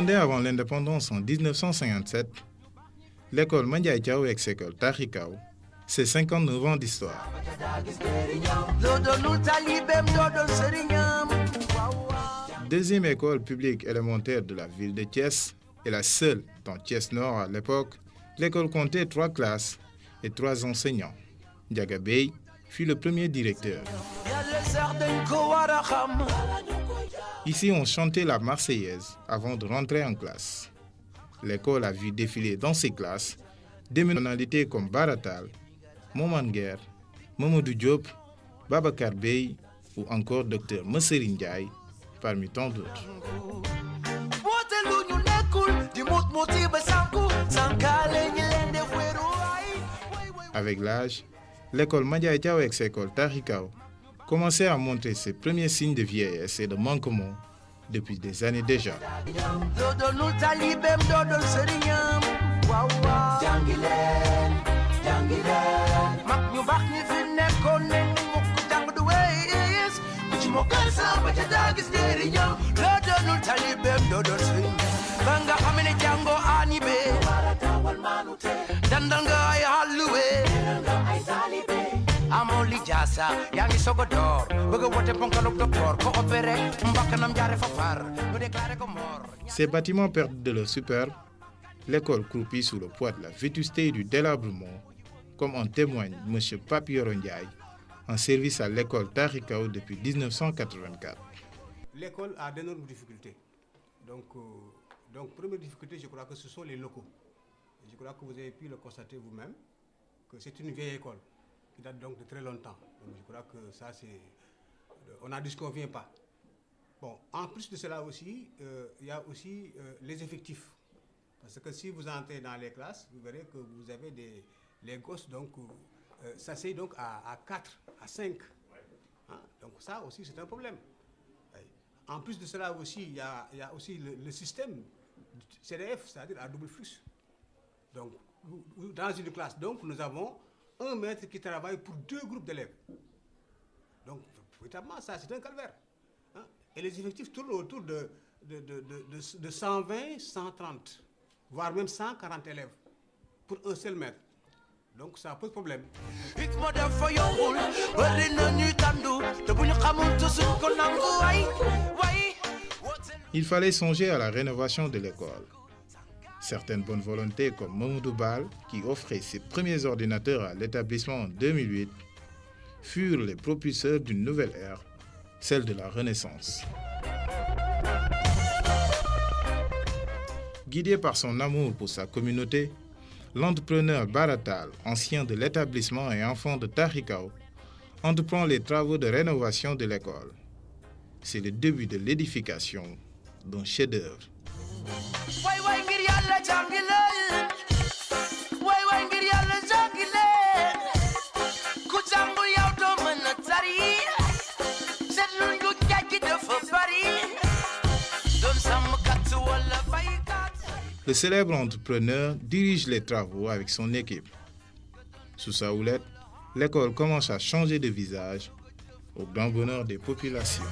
Fondée avant l'indépendance en 1957, l'école Mandiaye Thiaw ex-école Tahi Kaw, c'est 59 ans d'histoire. Deuxième école publique élémentaire de la ville de Thiès et la seule dans Thiès Nord à l'époque, l'école comptait 3 classes et 3 enseignants. Ndiaga Bey fut le premier directeur. Ici, on chantait la Marseillaise avant de rentrer en classe. L'école a vu défiler dans ses classes des personnalités comme Baratal, Moman Guerre, Mamadou Diop, Babacar Bey ou encore Dr Messerine Ndiaye, parmi tant d'autres. Avec l'âge, l'école Mandiaye Thiaw ex-école Tahi Kaw commençait à montrer ses premiers signes de vieillesse et de manquement depuis des années déjà. Ces bâtiments perdent de leur superbe, l'école croupit sous le poids de la vétusté et du délabrement, comme en témoigne M. Papillon Ndiaye, en service à l'école Tahi Kaw depuis 1984. L'école a d'énormes difficultés. Donc, première difficulté, je crois que ce sont les locaux. Je crois que vous avez pu le constater vous-même, que c'est une vieille école qui date donc de très longtemps. Donc, je crois que ça, on n'en disconvient pas. Bon, en plus de cela aussi, il y a aussi les effectifs. Parce que si vous entrez dans les classes, vous verrez que vous avez les gosses, donc, s'asseyent donc à 4, à 5. Hein? Donc ça aussi, c'est un problème. En plus de cela aussi, il y a aussi le système CDF, c'est-à-dire à double flux. Donc, dans une classe, donc, nous avons un maître qui travaille pour 2 groupes d'élèves. Donc, véritablement, ça, c'est un calvaire. Hein? Et les effectifs tournent autour de 120, 130, voire même 140 élèves pour un seul maître. Donc, ça pose problème. Il fallait songer à la rénovation de l'école. Certaines bonnes volontés comme Mamoudou Bal, qui offrait ses premiers ordinateurs à l'établissement en 2008, furent les propulseurs d'une nouvelle ère, celle de la Renaissance. Guidé par son amour pour sa communauté, l'entrepreneur Baratal, ancien de l'établissement et enfant de Tahi Kaw, entreprend les travaux de rénovation de l'école. C'est le début de l'édification d'un chef-d'œuvre. Le célèbre entrepreneur dirige les travaux avec son équipe. Sous sa houlette, l'école commence à changer de visage au grand bonheur des populations.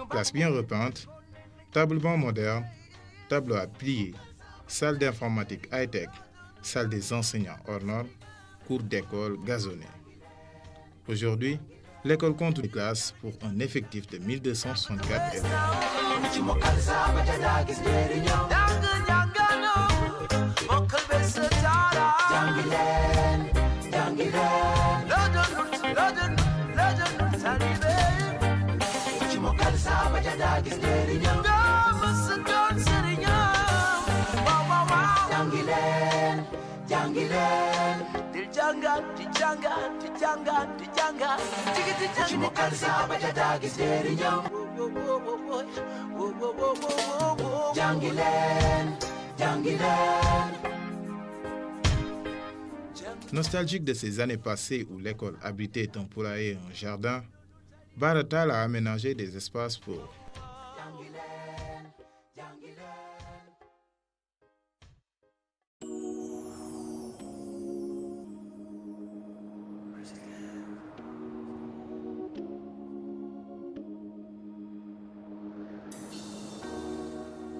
Classe bien repeinte, table-banc moderne, tableau à plier, salle d'informatique high-tech, salle des enseignants hors normes, cours d'école gazonnée. Aujourd'hui, l'école compte une classe pour un effectif de 1264 élèves. Nostalgique de ces années passées où l'école abritait un poulailler et un jardin, Bara Tall a aménagé des espaces pour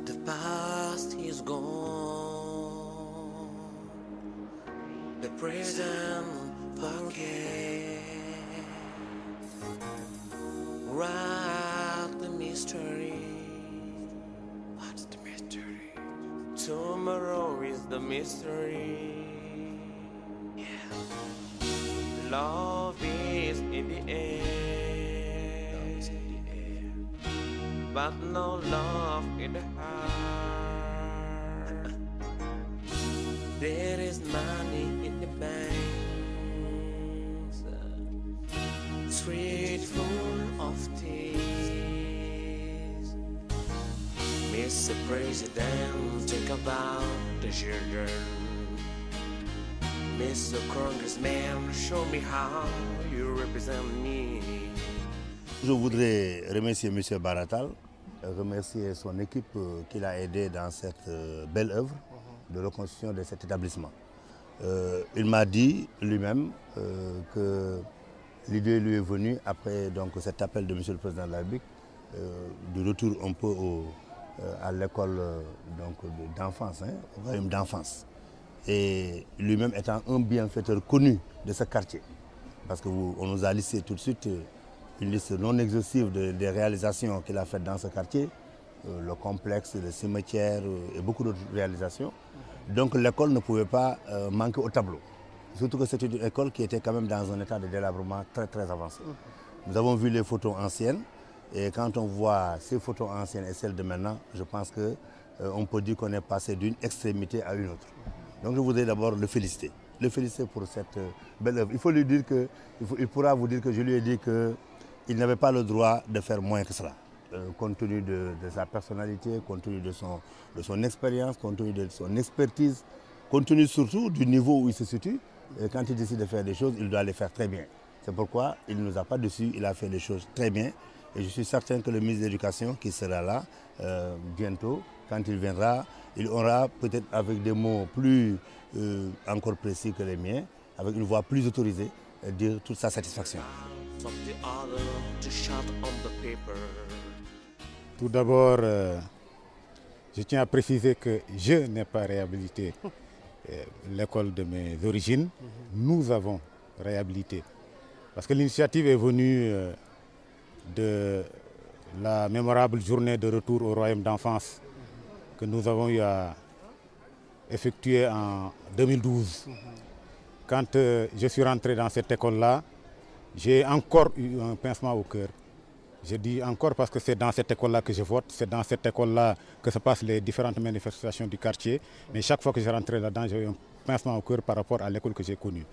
The past is gone, the present forget. Write the mystery. What's the mystery? Tomorrow is the mystery. Yeah. Love is in the air. Love is in the air. But no love in the heart. There is money in the banks, street full of tears. Mr. President, think about the children. Mr. Congressman, show me how you represent me. Je voudrais remercier M. Bara Tall, remercier son équipe qui l'a aidé dans cette belle œuvre de reconstruction de cet établissement. Il m'a dit lui-même que l'idée lui est venue après donc, cet appel de M. le Président de la République, du retour un peu à l'école d'enfance, au royaume d'enfance. Et lui-même étant un bienfaiteur connu de ce quartier, parce qu'on nous a listé tout de suite une liste non exhaustive des réalisations qu'il a faites dans ce quartier, le complexe, le cimetière et beaucoup d'autres réalisations. Donc l'école ne pouvait pas manquer au tableau. Surtout que c'était une école qui était quand même dans un état de délabrement très très avancé. Nous avons vu les photos anciennes et quand on voit ces photos anciennes et celles de maintenant, je pense qu'on peut dire qu'on est passé d'une extrémité à une autre. Donc je voudrais d'abord le féliciter pour cette belle œuvre. Il faut lui dire que, il pourra vous dire que je lui ai dit qu'il n'avait pas le droit de faire moins que cela. Compte tenu de sa personnalité, compte tenu de son expérience, compte tenu de son expertise, compte tenu surtout du niveau où il se situe. Quand il décide de faire des choses, il doit les faire très bien. C'est pourquoi il ne nous a pas déçus, il a fait les choses très bien. Et je suis certain que le ministre de l'Éducation qui sera là bientôt, quand il viendra, il aura peut-être avec des mots plus encore précis que les miens, avec une voix plus autorisée, dire toute sa satisfaction. Tout d'abord, je tiens à préciser que je n'ai pas réhabilité l'école de mes origines. Nous avons réhabilité. Parce que l'initiative est venue de la mémorable journée de retour au royaume d'enfance que nous avons eu à effectuer en 2012. Quand je suis rentré dans cette école-là, j'ai encore eu un pincement au cœur. Je dis encore parce que c'est dans cette école-là que je vote, c'est dans cette école-là que se passent les différentes manifestations du quartier. Mais chaque fois que je rentrais là-dedans, j'ai eu un pincement au cœur par rapport à l'école que j'ai connue.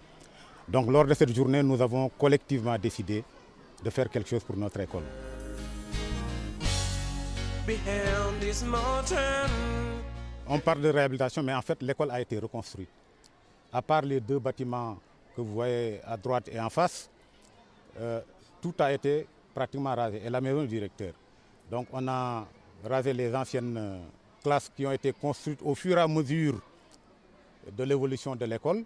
Donc lors de cette journée, nous avons collectivement décidé de faire quelque chose pour notre école. On parle de réhabilitation, mais en fait l'école a été reconstruite. À part les deux bâtiments que vous voyez à droite et en face, tout a été pratiquement rasé, et la maison du directeur. Donc on a rasé les anciennes classes qui ont été construites au fur et à mesure de l'évolution de l'école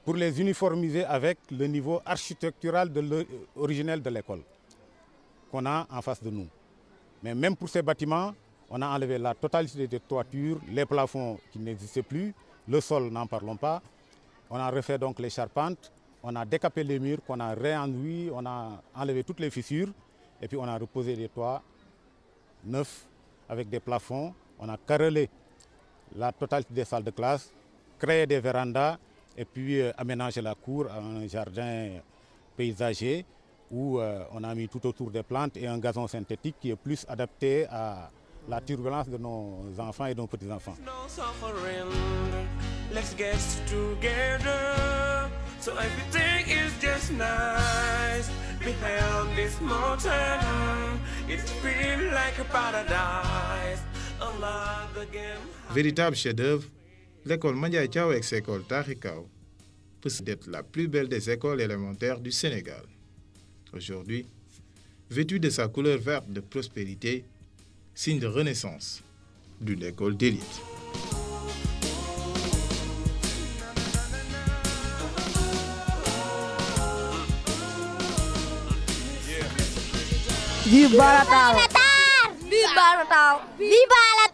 pour les uniformiser avec le niveau architectural originel de l'école qu'on a en face de nous. Mais même pour ces bâtiments, on a enlevé la totalité des toitures, les plafonds qui n'existaient plus, le sol, n'en parlons pas. On a refait donc les charpentes. On a décapé les murs qu'on a réenduits, on a enlevé toutes les fissures et puis on a reposé des toits neufs avec des plafonds. On a carrelé la totalité des salles de classe, créé des vérandas et puis aménagé la cour à un jardin paysager où on a mis tout autour des plantes et un gazon synthétique qui est plus adapté à la turbulence de nos enfants et de nos petits-enfants. let's get together. So everything is just nice. Behind this mountain, it feels like a paradise. Allah, the game. Véritable chef-d'œuvre, l'école Mandiaye Thiaw et l'école Taaxi Kaw peut être la plus belle des écoles élémentaires du Sénégal. Aujourd'hui, vêtue de sa couleur verte de prospérité, signe de renaissance d'une école d'élite. Viva Natal! Viva Natal! Viva Natal!